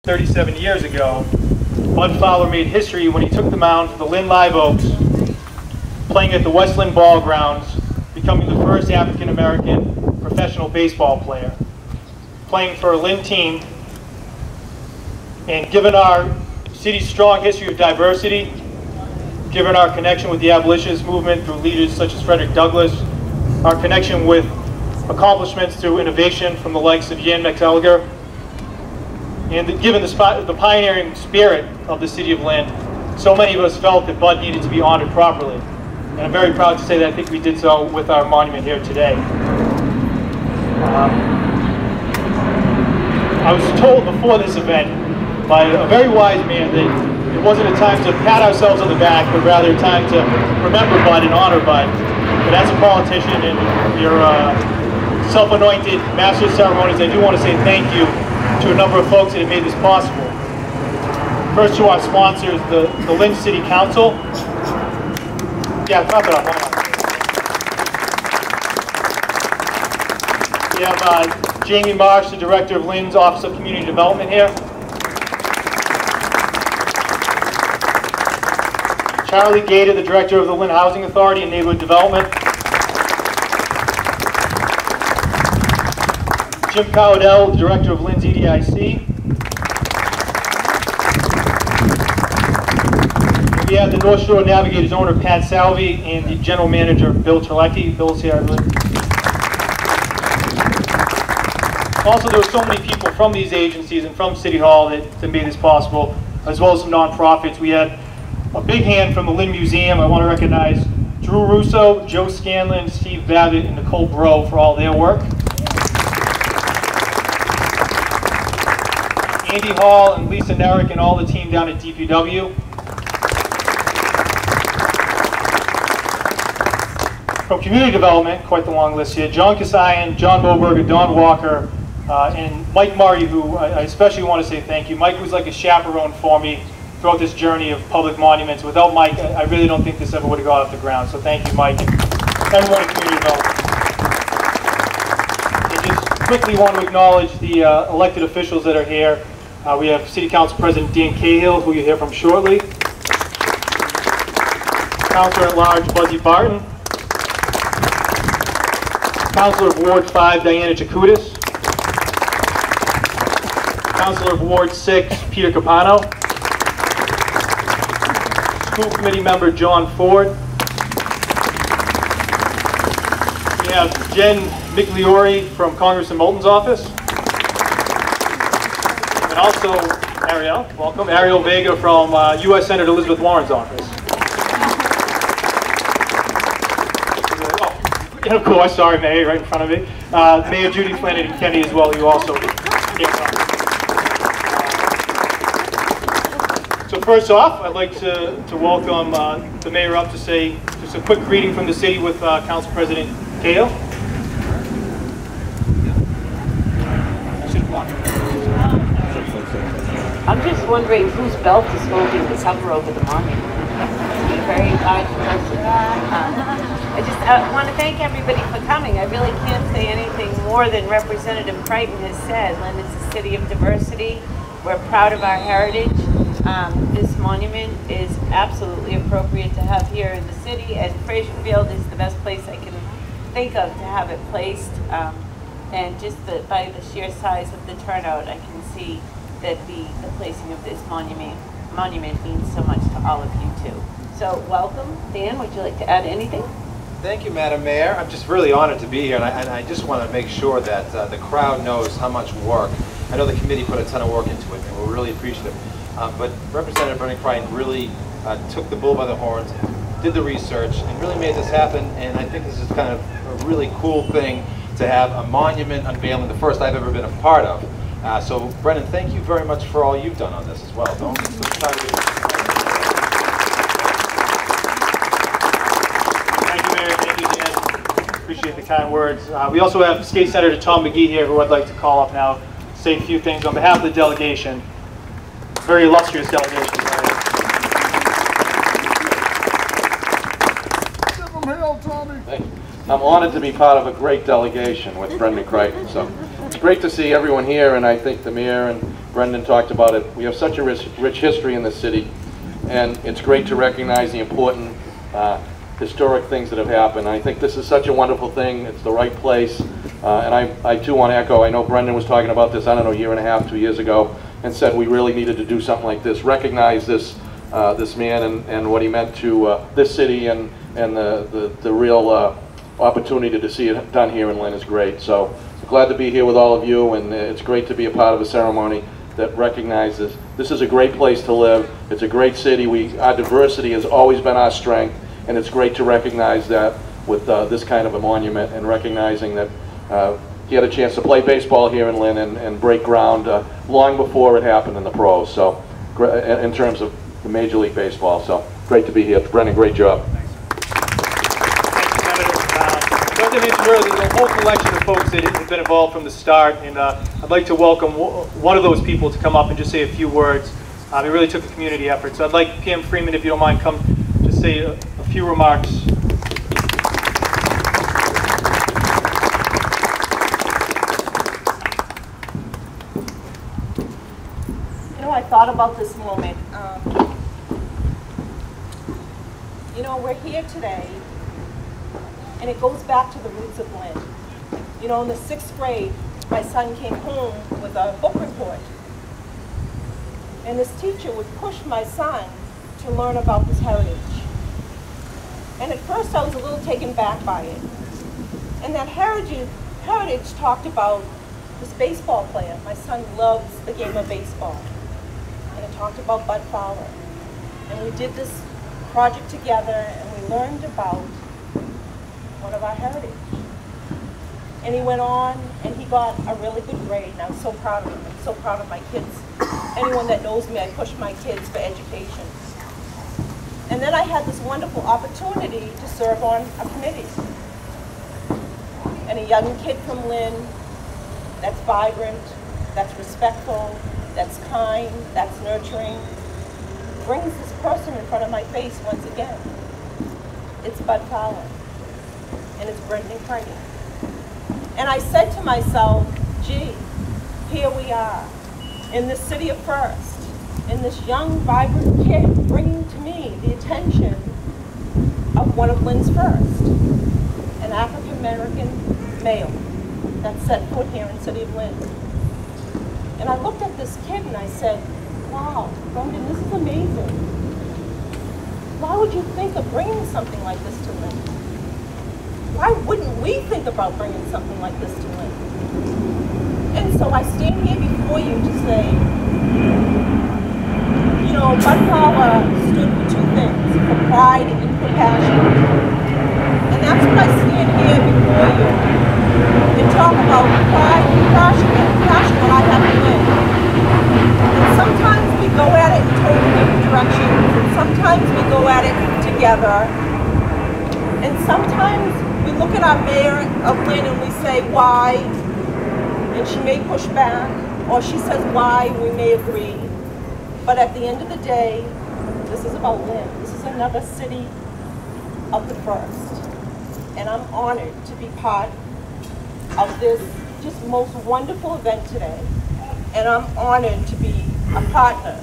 37 years ago, Bud Fowler made history when he took the mound for the Lynn Live Oaks, playing at the West Lynn Ball Grounds, becoming the first African-American professional baseball player, playing for a Lynn team. And given our city's strong history of diversity, given our connection with the abolitionist movement through leaders such as Frederick Douglass, our connection with accomplishments through innovation from the likes of Jan Metzelger, and given the pioneering spirit of the city of Lynn, so many of us felt that Bud needed to be honored properly. And I'm very proud to say that I think we did so with our monument here today. I was told before this event by a very wise man that it wasn't a time to pat ourselves on the back, but rather a time to remember Bud and honor Bud. But as a politician and your self-anointed master of ceremonies, I do want to say thank you to a number of folks that have made this possible. First to our sponsors, the Lynn City Council. Yeah, clap it up. We have Jamie Marsh, the Director of Lynn's Office of Community Development here. Charlie Gator, the Director of the Lynn Housing Authority and Neighborhood Development. Jim Cowdell, the Director of Lynn's EDIC. We have the North Shore Navigators owner, Pat Salvi, and the General Manager, Bill Terlecki. Bill's here, I believe. Also, there were so many people from these agencies and from City Hall that made this possible, as well as some nonprofits. We had a big hand from the Lynn Museum. I want to recognize Drew Russo, Joe Scanlon, Steve Babbitt, and Nicole Bro for all their work. Andy Hall and Lisa Nerick and all the team down at DPW. From community development, quite the long list here, John Kasayan, John Moberger, Don Walker, and Mike Murray, who I especially want to say thank you. Mike was like a chaperone for me throughout this journey of public monuments. Without Mike, I really don't think this ever would have got off the ground. So thank you, Mike, and everyone in community development. I just quickly want to acknowledge the elected officials that are here. We have City Council President Dan Cahill, who you'll hear from shortly. Councilor at Large Buzzy Barton. Councilor of Ward 5, Diana Jacutis. Councilor of Ward 6, Peter Capano. School Committee Member John Ford. We have Jen Migliori from Congressman Moulton's office. And also Ariel, welcome, Ariel Vega from U.S. Senator Elizabeth Warren's office. And of course, sorry, Mayor, right in front of me. Mayor Judy Flanagan Kenny as well, who also came up. So first off, I'd like to welcome the Mayor up to say just a quick greeting from the city with Council President Cahill. I'm just wondering whose belt is holding the cover over the monument. It's a very large person. I want to thank everybody for coming. I really can't say anything more than Representative Crichton has said. Lynn is a city of diversity. We're proud of our heritage. This monument is absolutely appropriate to have here in the city, and Fraser Field is the best place I can think of to have it placed. And just by the sheer size of the turnout, I can see that the placing of this monument means so much to all of you too. So welcome. Dan, would you like to add anything? Thank you, Madam Mayor. I'm just really honored to be here, and I just want to make sure that the crowd knows how much work. I know the committee put a ton of work into it, and we're really appreciative. But Representative Bernie Crichton really took the bull by the horns, did the research, and really made this happen. And I think this is kind of a really cool thing to have a monument unveiling, the first I've ever been a part of. So, Brennan, thank you very much for all you've done on this as well. Appreciate the kind words. We also have State Senator Tom McGee here, who I'd like to call up now, say a few things on behalf of the delegation. Very illustrious delegation. I'm honored to be part of a great delegation with Brendan Crichton. So it's great to see everyone here, and I think the mayor and Brendan talked about it. We have such a rich history in this city, and it's great to recognize the important historic things that have happened. I think this is such a wonderful thing. It's the right place. And I too want to echo, I know Brendan was talking about this, I don't know, a year and a half, 2 years ago, and said we really needed to do something like this, recognize this this man and what he meant to this city, and the real opportunity to see it done here in Lynn is great. So glad to be here with all of you, and it's great to be a part of a ceremony that recognizes this is a great place to live. It's a great city. Our diversity has always been our strength, and it's great to recognize that with this kind of a monument, and recognizing that he had a chance to play baseball here in Lynn and break ground long before it happened in the pros. So in terms of the Major League Baseball, so great to be here. Brendan, great job. As I mentioned earlier, there's a whole collection of folks that have been involved from the start, and I'd like to welcome one of those people to come up and just say a few words. It really took a community effort, so I'd like Pam Freeman, if you don't mind, come just say a few remarks. You know, I thought about this moment. You know, we're here today, and it goes back to the roots of Lynn. You know, in the 6th grade, my son came home with a book report. And this teacher would push my son to learn about his heritage. And at first I was a little taken back by it. And that heritage talked about this baseball player. My son loves the game of baseball. And it talked about Bud Fowler. And we did this project together, and we learned about one of our heritage. And he went on and he got a really good grade, and I was so proud of him. I'm so proud of my kids. Anyone that knows me, I push my kids for education. And then I had this wonderful opportunity to serve on a committee. And a young kid from Lynn that's vibrant, that's respectful, that's kind, that's nurturing, brings this person in front of my face once again. It's Bud Fowler. And it's Brendan Crichton. And I said to myself, gee, here we are, in this city of first, in this young, vibrant kid bringing to me the attention of one of Lynn's first, an African-American male that set foot here in the city of Lynn. And I looked at this kid and I said, wow, Brendan, this is amazing. Why would you think of bringing something like this to Lynn? Why wouldn't we think about bringing something like this to Lynn? And so I stand here before you to say, you know, Bud Fowler stood for two things, for pride and for passion. And that's what I stand here before you and talk about pride and passion that I have to Lynn. And sometimes we go at it in totally different directions, and sometimes we go at it together, and sometimes we look at our mayor of Lynn and we say, why? And she may push back, or she says why, we may agree. But at the end of the day, this is about Lynn. This is another city of the first. And I'm honored to be part of this just most wonderful event today. And I'm honored to be a partner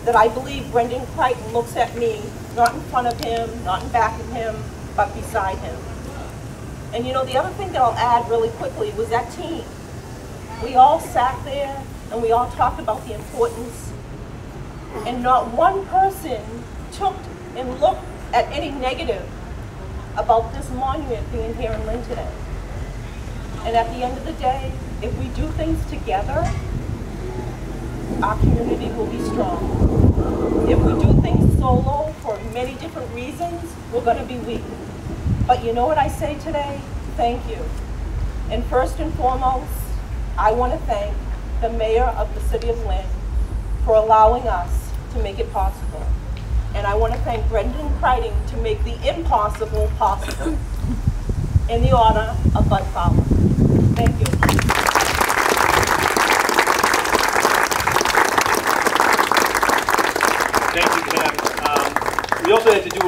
that I believe Brendan Crichton looks at me, not in front of him, not in back of him, but beside him. And you know, the other thing that I'll add really quickly was that team. We all sat there and we all talked about the importance, and not one person took and looked at any negative about this monument being here in Lynn today. And at the end of the day, if we do things together, our community will be strong. If we do things solo for many different reasons, we're going to be weak. But you know what I say today? Thank you. And first and foremost, I want to thank the mayor of the city of Lynn for allowing us to make it possible. And I want to thank Brendan Crichton to make the impossible possible in the honor of Bud Fowler. Thank you. Thank you, Pam. We also had to do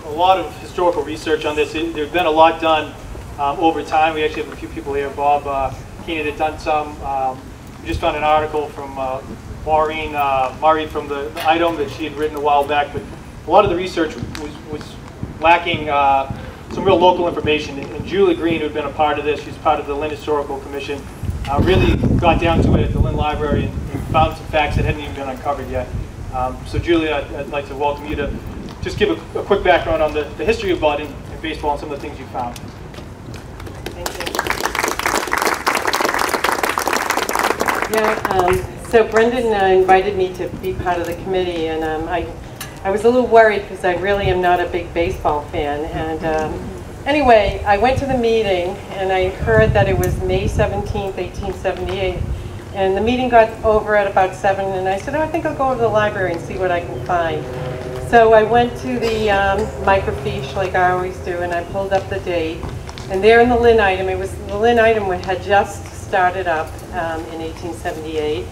a lot of historical research on this. There's been a lot done over time. We actually have a few people here. Bob Keenan had done some. we just found an article from Maureen from the item that she had written a while back, but a lot of the research was lacking some real local information. And Julie Green, who had been a part of this, she's part of the Lynn Historical Commission, really got down to it at the Lynn Library and found some facts that hadn't even been uncovered yet. So Julie, I'd like to welcome you to just give a quick background on the history of Bud and baseball and some of the things you found. Thank you. Yeah, so Brendan invited me to be part of the committee, and I was a little worried because I really am not a big baseball fan. And anyway, I went to the meeting and I heard that it was May 17th, 1878. And the meeting got over at about 7, and I said, oh, I think I'll go to the library and see what I can find. So I went to the microfiche like I always do, and I pulled up the date. And there in the Lynn item, the Lynn item had just started up in 1878.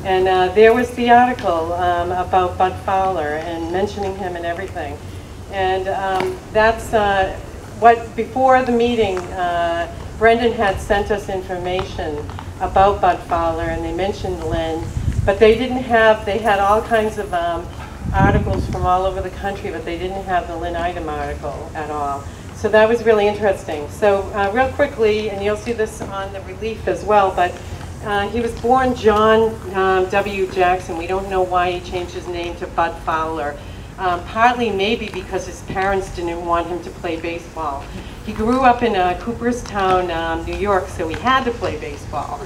And there was the article about Bud Fowler and mentioning him and everything. And that's before the meeting, Brendan had sent us information about Bud Fowler, and they mentioned Lynn, but they had all kinds of articles from all over the country, but they didn't have the Lynn item article at all. So that was really interesting. So real quickly, and you'll see this on the relief as well, but he was born John W. Jackson. We don't know why he changed his name to Bud Fowler. Partly maybe because his parents didn't want him to play baseball. He grew up in Cooperstown, New York, so he had to play baseball.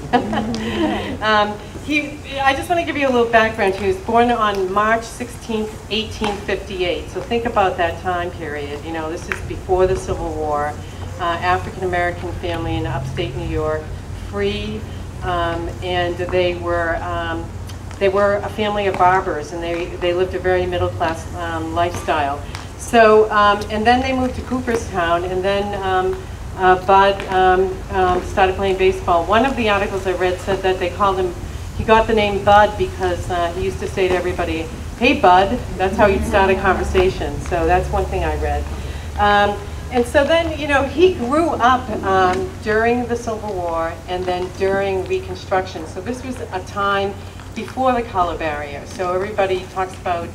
I just want to give you a little background. He was born on March 16, 1858. So think about that time period. You know, this is before the Civil War. African-American family in upstate New York, free, and they were a family of barbers, and they lived a very middle-class lifestyle. So, and then they moved to Cooperstown, and then Bud started playing baseball. One of the articles I read said that they called him, he got the name Bud because he used to say to everybody, hey Bud, that's how he'd start a conversation. So that's one thing I read. And so then, you know, he grew up during the Civil War and then during Reconstruction. So this was a time before the color barrier. So everybody talks about,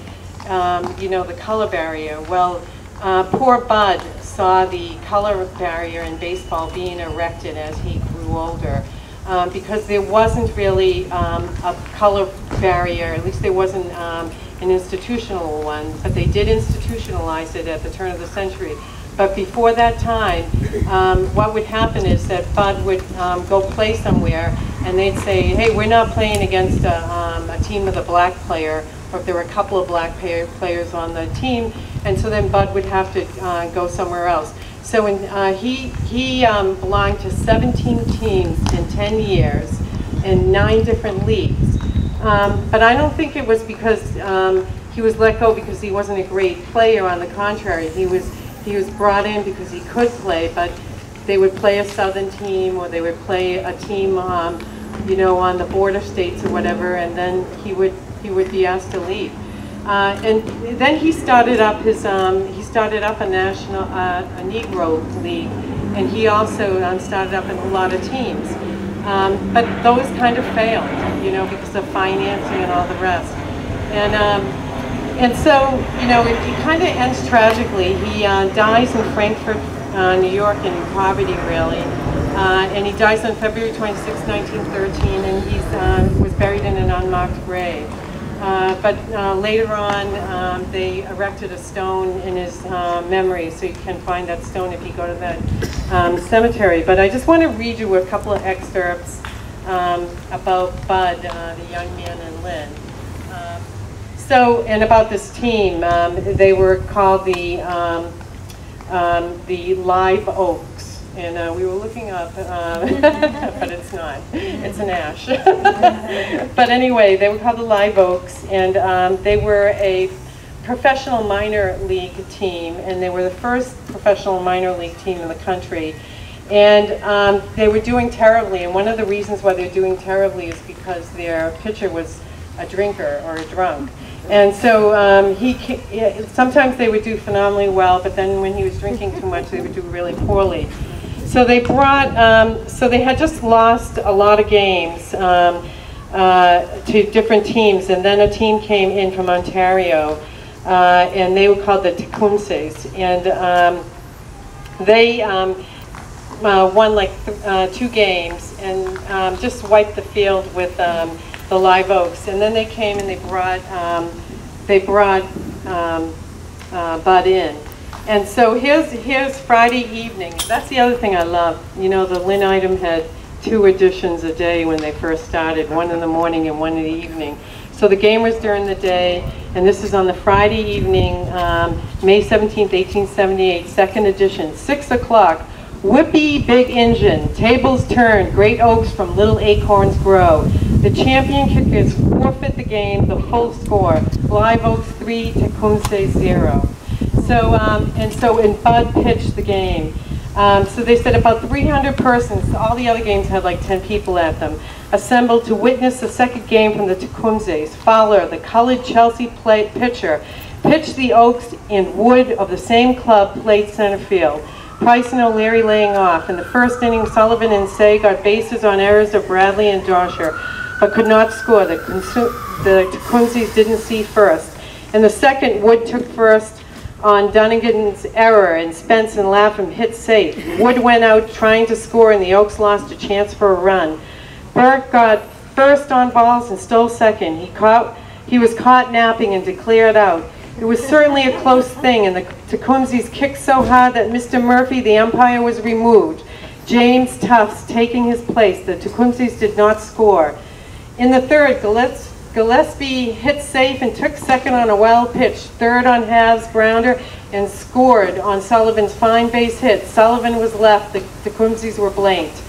you know, the color barrier. Well, poor Bud saw the color barrier in baseball being erected as he grew older because there wasn't really a color barrier, at least there wasn't an institutional one, but they did institutionalize it at the turn of the century. But before that time, what would happen is that Bud would go play somewhere, and they'd say, hey, we're not playing against a team with a black player, or if there were a couple of black players on the team, and so then Bud would have to go somewhere else. So he belonged to 17 teams in 10 years in 9 different leagues. But I don't think it was because he was let go because he wasn't a great player. On the contrary, he was brought in because he could play, but they would play a southern team or they would play a team, you know, on the border states or whatever, and then he would be asked to leave. And then he started up a national, a Negro league, and he also started up in a lot of teams. But those kind of failed, you know, because of financing and all the rest. And so, you know, it kind of ends tragically. He dies in Frankfort, New York, in poverty, really. And he dies on February 26, 1913, and he was buried in an unmarked grave. But later on, they erected a stone in his memory, so you can find that stone if you go to that cemetery. But I just want to read you a couple of excerpts about Bud, the young man in Lynn. And about this team, they were called the Live Oaks, and we were looking up, but it's not. It's an ash. But anyway, they were called the Live Oaks, and they were a professional minor league team, and they were the first professional minor league team in the country. And they were doing terribly, and one of the reasons why they're doing terribly is because their pitcher was a drinker or a drunk. And so sometimes they would do phenomenally well, but then when he was drinking too much, they would do really poorly. So they brought, so they had just lost a lot of games. to different teams, and then a team came in from Ontario, and they were called the Tecumsehs, and they won like 2 games and just wiped the field with the live oaks, and then they came and they brought Bud in. And so here's Friday evening. That's the other thing I love. You know, the Lynn item had 2 editions a day when they first started, one in the morning and one in the evening. So the game was during the day, and this is on the Friday evening, May 17th, 1878, second edition, 6 o'clock. Whippy big engine, tables turn, great oaks from little acorns grow. The champion kickers forfeit the game, the full score. Live oaks 3, Tecumseh 0. So, and Bud pitched the game. So they said about 300 persons, all the other games had like 10 people at them, assembled to witness the second game from the Tecumsehs. Fowler, the colored Chelsea pitcher, pitched the Oaks, and Wood of the same club played center field. Price and O'Leary laying off. In the first inning, Sullivan and Say got bases on errors of Bradley and Dosher, but could not score. The Tecumsehs didn't see first. In the second, Wood took first on Dunnigan's error, and Spence and Lapham hit safe. Wood went out trying to score, and the Oaks lost a chance for a run. Burke got first on balls and stole second. He was caught napping and declared out. It was certainly a close thing, and the Tecumsehs kicked so hard that Mr. Murphy, the umpire, was removed. James Tufts taking his place. The Tecumsehs did not score. In the third, Gillespie hit safe and took second on a wild pitch, third on Hav's grounder, and scored on Sullivan's fine base hit. Sullivan was left. The Tecumsehs were blanked.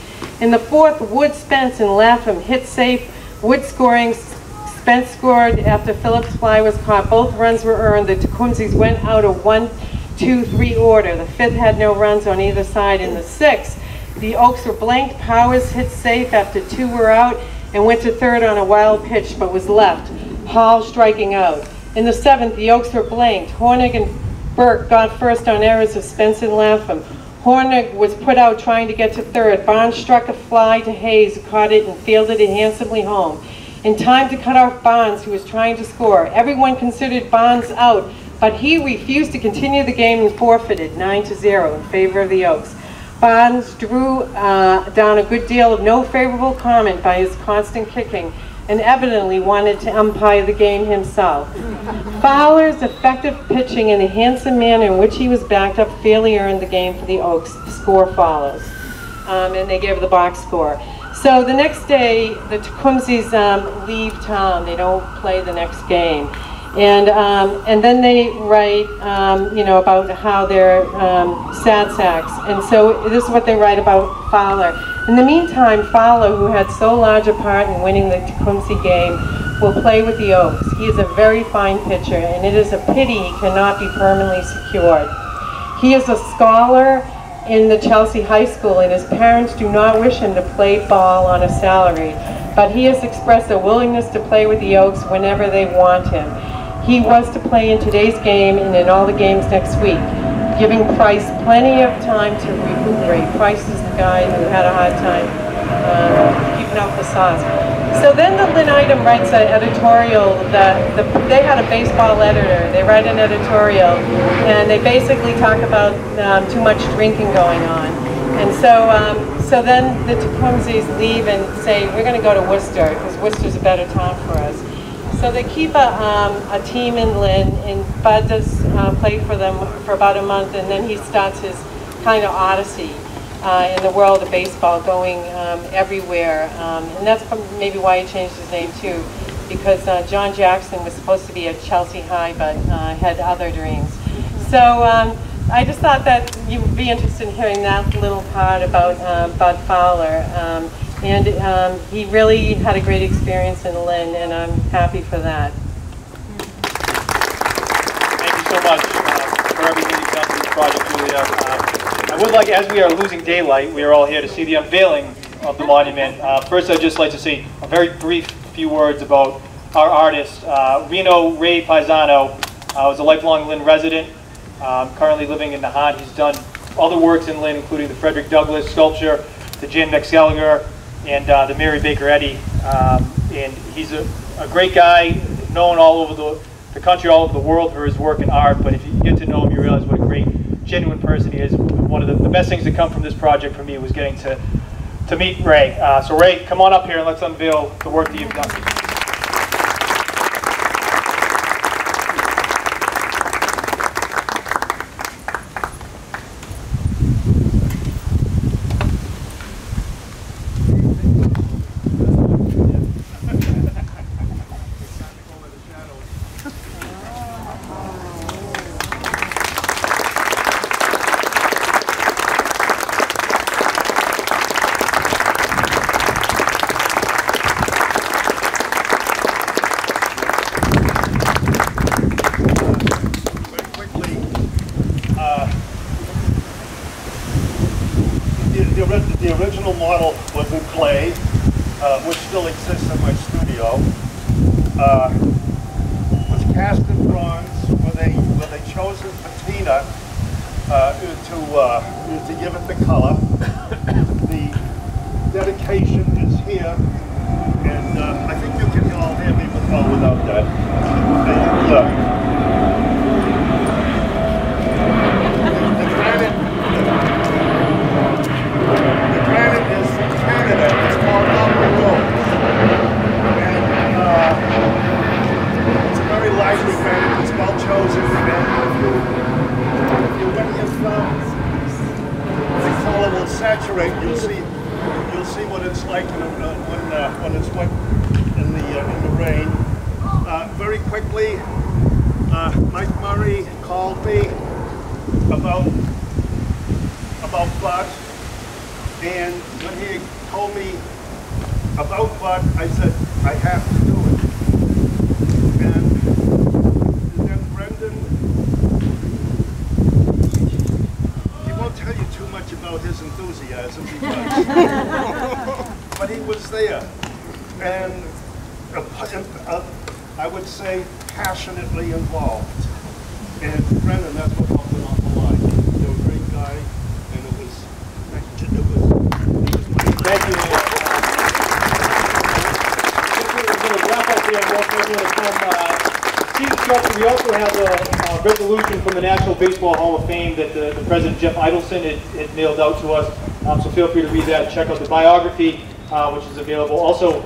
In the fourth, Wood, Spence, and Lapham hit safe. Wood scoring. Spence scored after Phillips' fly was caught. Both runs were earned. The Tecumsehs went out a 1-2-3 order. The fifth had no runs on either side. In the sixth, the Oaks were blanked. Powers hit safe after 2 were out and went to third on a wild pitch, but was left. Hall striking out. In the seventh, the Oaks were blanked. Hornig and Burke got first on errors of Spence and Lapham. Hornig was put out trying to get to third. Barnes struck a fly to Hayes, who caught it and fielded it handsomely home. In time to cut off Barnes, who was trying to score. Everyone considered Barnes out, but he refused to continue the game and forfeited 9-0 in favor of the Oaks. Barnes drew down a good deal of no favorable comment by his constant kicking, and evidently wanted to umpire the game himself. Fowler's effective pitching and the handsome manner in which he was backed up fairly earned the game for the Oaks. The score follows. And they gave the box score. So the next day, the Tecumsehs leave town. They don't play the next game. And then they write, you know, about how they're sad sacks. And so this is what they write about Fowler. In the meantime, Fowler, who had so large a part in winning the Tecumseh game, will play with the Oaks. He is a very fine pitcher, and it is a pity he cannot be permanently secured. He is a scholar in the Chelsea High School, and his parents do not wish him to play ball on a salary, but he has expressed a willingness to play with the Oaks whenever they want him. He was to play in today's game and in all the games next week, giving Price plenty of time to recuperate. Price is the guy who had a hard time keeping up the sauce. So then the Lynn item writes an editorial that they had a baseball editor. They write an editorial, and they basically talk about too much drinking going on. And so then the Tecumsehs leave and say, we're going to go to Worcester, because Worcester's a better town for us. So they keep a team in Lynn, and Bud does play for them for about a month, and then he starts his kind of odyssey in the world of baseball, going everywhere. And that's maybe why he changed his name too, because John Jackson was supposed to be at Chelsea High, but had other dreams. So I just thought that you would be interested in hearing that little part about Bud Fowler. And he really had a great experience in Lynn, and I'm happy for that. Thank you so much for everything you've done for this project, Julia. I would like, as we are losing daylight, we are all here to see the unveiling of the monument. First, I'd just like to say a very brief few words about our artist. Reno Pisano was a lifelong Lynn resident, currently living in Nahat. He's done other works in Lynn, including the Frederick Douglass sculpture, the Jan Mexgallagher, and the Mary Baker Eddy And he's a great guy, known all over the country, all over the world for his work in art. But if you get to know him, you realize what a great, genuine person he is. One of the best things that come from this project for me was getting to meet Ray. So Ray, come on up here and let's unveil the work that you've done. The original model was in clay, which still exists in my studio. Was cast in bronze with a chosen patina to give it the color. The dedication is here, and I think you can all hear me without that. Saturate, you'll see what it's like when it's wet in the rain. Very quickly, Mike Murray called me about Bud, and when he told me about Bud, I said I have to do it. And then Brendan. Tell you too much about his enthusiasm because, but he was there, and I would say passionately involved. And Brendan, that's what helped it off the line. They were a great guy, and it was Thank you. We're going to wrap up here and welcome everyone to come see the structure. We also have a resolution from the National Baseball Hall of Fame that the President Jeff Idelson had mailed out to us. So feel free to read that and check out the biography, which is available. Also,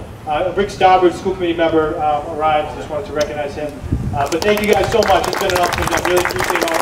Rick Starbird, school committee member, arrived. Just wanted to recognize him. But thank you guys so much. It's been an opportunity. I really appreciate all